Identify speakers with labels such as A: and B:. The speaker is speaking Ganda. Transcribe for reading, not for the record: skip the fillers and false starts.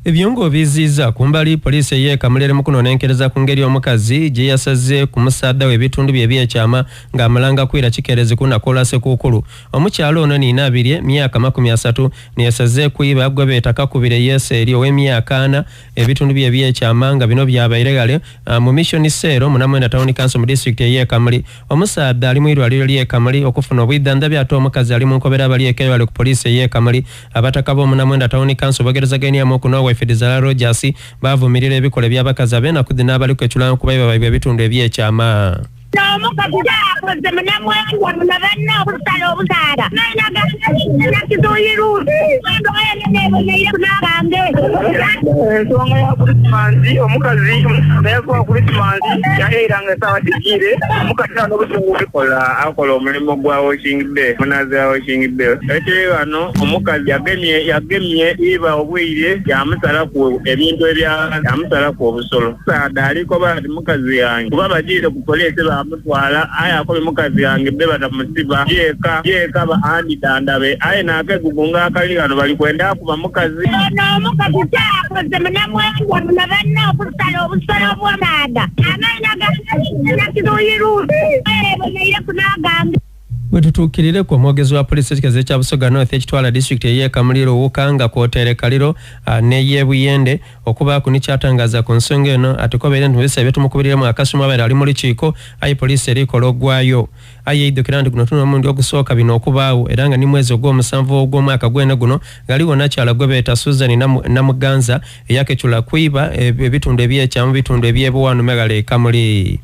A: Ebyongo biziza kumbali police ye kamulere mukunonenkereza ku ngeri omukazi gye yasaze ku musaada w'ebitundu bye by'ekyama ng'amalanga kwira kikerezi kunakola sekukulu. Omukyalo ono nina abiri myaka 30 niyasaze kuiba gwe takakubire yese eri ow'emyaka 4 ebitundu bye by'ekyama nga bino byabayiregale mu mission sero munamwenda town council mu district ye kamuli. Omusaada ali mu irwaliro lye kamuli okufuna obwidanda byato omukazi ali mu nkobera bali ekebale ku police ye kamuli. Abataka bo munamwenda town council bagereza genia mu kuno Fedizala Rogers bavumirira ebikole by'abakazi abena kudina abali kwechulana kubayiba babye bitundu eby'ekyama.
B: omukazi yakuba Christmas yaheranga sawa tigire omukazi n'obusungu bikola akola omulimu gwa washing day munazi wa washing day ekyo wano omukazi yagemye iba obwire yamusala ku ebintu yamusala ku obusolo saada aliko bali mukazi yange kuba bagire ku police bamutwala aya akobe mukazi yange beba tamusiba yeka ba andi dandabe aye nake gugunga akali kano bali kwenda kuba mukazi
C: omukazi kyakoze munamwengwa munabanna okusala obusolo bw'amanda amaina gakiruyiru bonaire kunagambe
A: Wetutukirire kwa mwogezi wa polisi kikaze cha Busoga North ekitwala district ye Kamuliro wukanga kwotere kaliro ne yebuyende okuba kunicyatangaza ku nsonga eno atukobere ntwese betumukubirire mu akasuma bali ali muri kiko ayi polisi eriko logwayo ayi idokirandi kuno tuno mundi okusoka bino okubaawo eranga ni mwezi ogw'omusanvu ogw'omwaka gwene guno galiwo nakyala gwebeta Susan na Muganza eyake chula kuiba ebitundu eby'ekyamu bitundu eby'ebuwanu megale Kamuli.